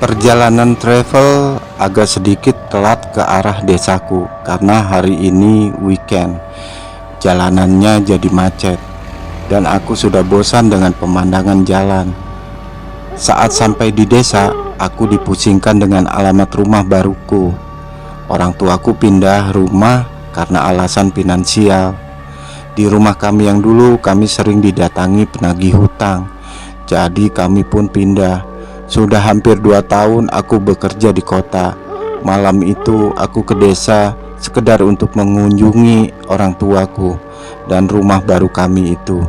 Perjalanan travel agak sedikit telat ke arah desaku karena hari ini weekend. Jalanannya jadi macet dan aku sudah bosan dengan pemandangan jalan. Saat sampai di desa, aku dipusingkan dengan alamat rumah baruku. Orang tuaku pindah rumah karena alasan finansial. Di rumah kami yang dulu kami sering didatangi penagih hutang. Jadi kami pun pindah. Sudah hampir 2 tahun aku bekerja di kota. Malam itu aku ke desa sekedar untuk mengunjungi orang tuaku dan rumah baru kami itu.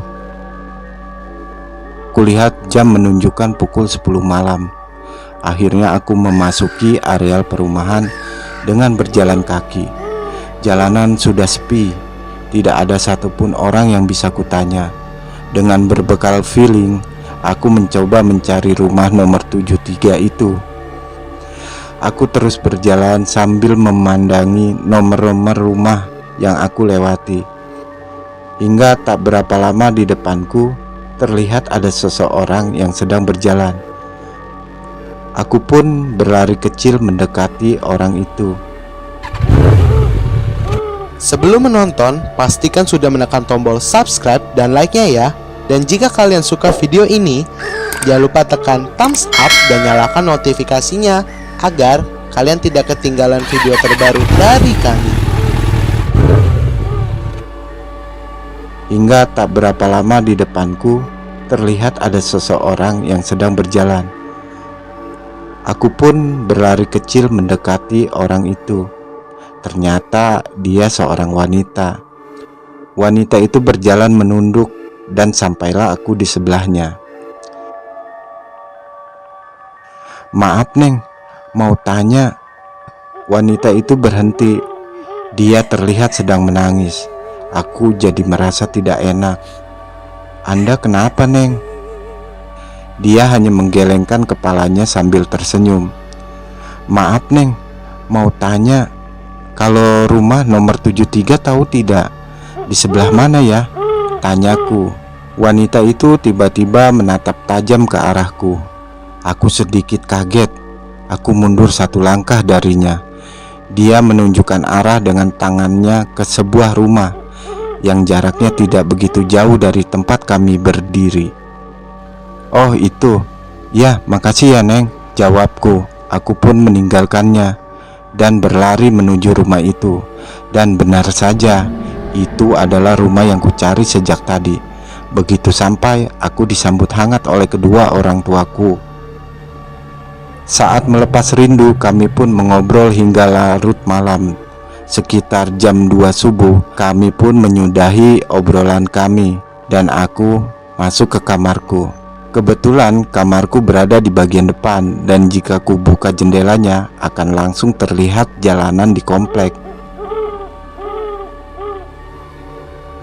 Kulihat jam menunjukkan pukul 10 malam. Akhirnya aku memasuki areal perumahan dengan berjalan kaki. Jalanan sudah sepi, tidak ada satupun orang yang bisa kutanya. Dengan berbekal feeling, aku mencoba mencari rumah nomor 73 itu. Aku terus berjalan sambil memandangi nomor-nomor rumah yang aku lewati. Hingga tak berapa lama di depanku terlihat ada seseorang yang sedang berjalan. Aku pun berlari kecil mendekati orang itu. Sebelum menonton, pastikan sudah menekan tombol subscribe dan like-nya ya. Dan jika kalian suka video ini, jangan lupa tekan thumbs up dan nyalakan notifikasinya agar kalian tidak ketinggalan video terbaru dari kami. Hingga tak berapa lama di depanku terlihat ada seseorang yang sedang berjalan. Aku pun berlari kecil mendekati orang itu. Ternyata dia seorang wanita. Wanita itu berjalan menunduk dan sampailah aku di sebelahnya. "Maaf Neng, mau tanya." Wanita itu berhenti. Dia terlihat sedang menangis. Aku jadi merasa tidak enak. "Anda kenapa Neng?" Dia hanya menggelengkan kepalanya sambil tersenyum. "Maaf Neng, mau tanya, kalau rumah nomor 73 tahu tidak? Di sebelah mana ya?" tanyaku. Wanita itu tiba-tiba menatap tajam ke arahku. Aku sedikit kaget. Aku mundur 1 langkah darinya. Dia menunjukkan arah dengan tangannya ke sebuah rumah yang jaraknya tidak begitu jauh dari tempat kami berdiri. "Oh itu, ya makasih ya Neng," jawabku. Aku pun meninggalkannya dan berlari menuju rumah itu. Dan benar saja, itu adalah rumah yang kucari sejak tadi. Begitu sampai, aku disambut hangat oleh kedua orang tuaku. Saat melepas rindu, kami pun mengobrol hingga larut malam. Sekitar jam 2 subuh, kami pun menyudahi obrolan kami dan aku masuk ke kamarku. Kebetulan kamarku berada di bagian depan dan jika ku buka jendelanya akan langsung terlihat jalanan di komplek.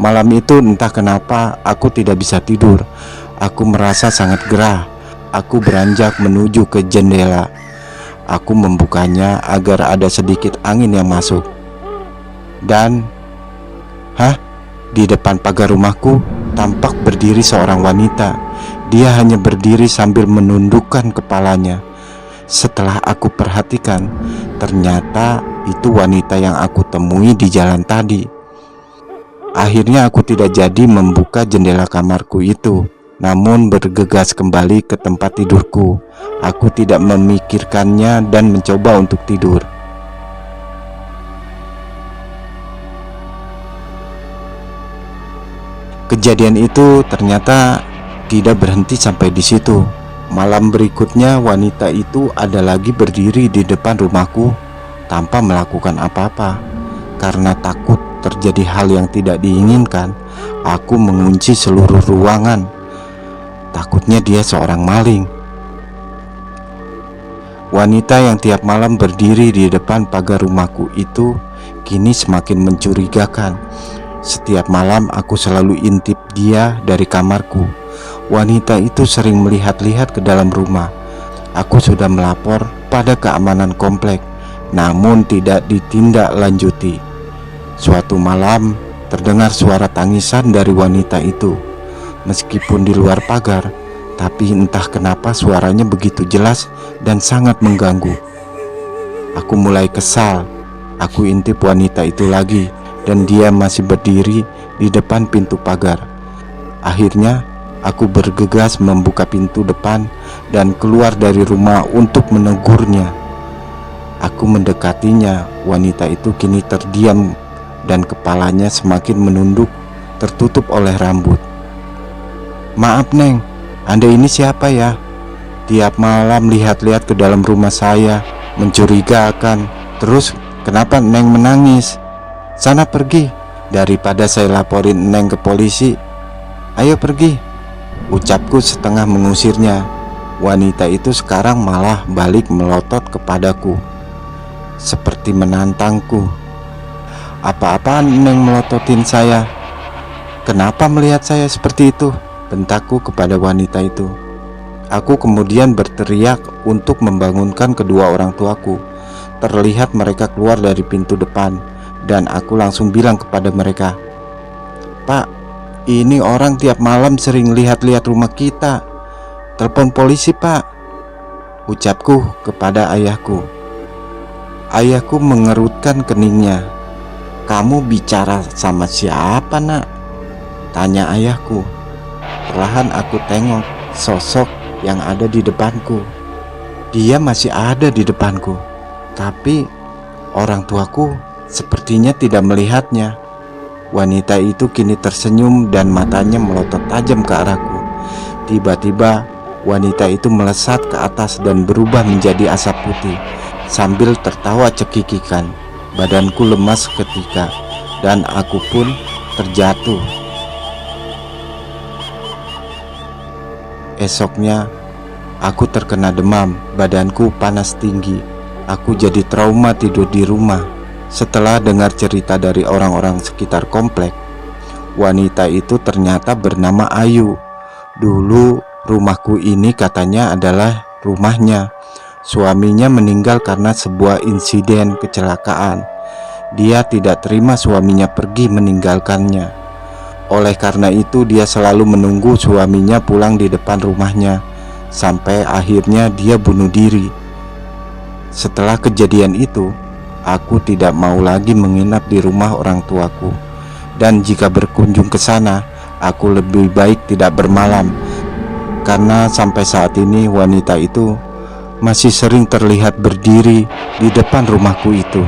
Malam itu entah kenapa aku tidak bisa tidur. Aku merasa sangat gerah. Aku beranjak menuju ke jendela. Aku membukanya agar ada sedikit angin yang masuk. Dan di depan pagar rumahku tampak berdiri seorang wanita. Dia hanya berdiri sambil menundukkan kepalanya. Setelah aku perhatikan, ternyata itu wanita yang aku temui di jalan tadi. Akhirnya aku tidak jadi membuka jendela kamarku itu, namun bergegas kembali ke tempat tidurku. Aku tidak memikirkannya dan mencoba untuk tidur. Kejadian itu ternyata tidak berhenti sampai di situ. Malam berikutnya wanita itu ada lagi berdiri di depan rumahku tanpa melakukan apa-apa. Karena takut terjadi hal yang tidak diinginkan, aku mengunci seluruh ruangan. Takutnya dia seorang maling. Wanita yang tiap malam berdiri di depan pagar rumahku itu kini semakin mencurigakan. Setiap malam aku selalu intip dia dari kamarku. Wanita itu sering melihat-lihat ke dalam rumah. Aku sudah melapor pada keamanan komplek, namun tidak ditindaklanjuti. Suatu malam terdengar suara tangisan dari wanita itu. Meskipun di luar pagar, tapi entah kenapa suaranya begitu jelas dan sangat mengganggu. Aku mulai kesal. Aku intip wanita itu lagi dan dia masih berdiri di depan pintu pagar. Akhirnya aku bergegas membuka pintu depan dan keluar dari rumah untuk menegurnya. Aku mendekatinya. Wanita itu kini terdiam dan kepalanya semakin menunduk, tertutup oleh rambut. "Maaf Neng, Anda ini siapa ya? Tiap malam lihat-lihat ke dalam rumah saya, mencurigakan. Terus kenapa Neng menangis? Sana pergi, daripada saya laporin Neng ke polisi. Ayo pergi," ucapku setengah mengusirnya. Wanita itu sekarang malah balik melotot kepadaku, seperti menantangku. "Apa-apaan Neng melototin saya? Kenapa melihat saya seperti itu?" bentakku kepada wanita itu. Aku kemudian berteriak untuk membangunkan kedua orang tuaku. Terlihat mereka keluar dari pintu depan dan aku langsung bilang kepada mereka, "Pak, ini orang tiap malam sering lihat-lihat rumah kita. Telepon polisi Pak," ucapku kepada ayahku. Ayahku mengerutkan keningnya. "Kamu bicara sama siapa nak?" tanya ayahku. Perlahan aku tengok sosok yang ada di depanku. Dia masih ada di depanku, tapi orang tuaku sepertinya tidak melihatnya. Wanita itu kini tersenyum dan matanya melotot tajam ke arahku. Tiba-tiba wanita itu melesat ke atas dan berubah menjadi asap putih sambil tertawa cekikikan. Badanku lemas seketika dan aku pun terjatuh. Esoknya aku terkena demam, badanku panas tinggi. Aku jadi trauma tidur di rumah. Setelah dengar cerita dari orang-orang sekitar komplek, wanita itu ternyata bernama Ayu. Dulu rumahku ini katanya adalah rumahnya. Suaminya meninggal karena sebuah insiden kecelakaan. Dia tidak terima suaminya pergi meninggalkannya. Oleh karena itu dia selalu menunggu suaminya pulang di depan rumahnya, sampai akhirnya dia bunuh diri. Setelah kejadian itu, aku tidak mau lagi menginap di rumah orang tuaku. Dan jika berkunjung ke sana, aku lebih baik tidak bermalam. Karena sampai saat ini wanita itu masih sering terlihat berdiri di depan rumahku itu.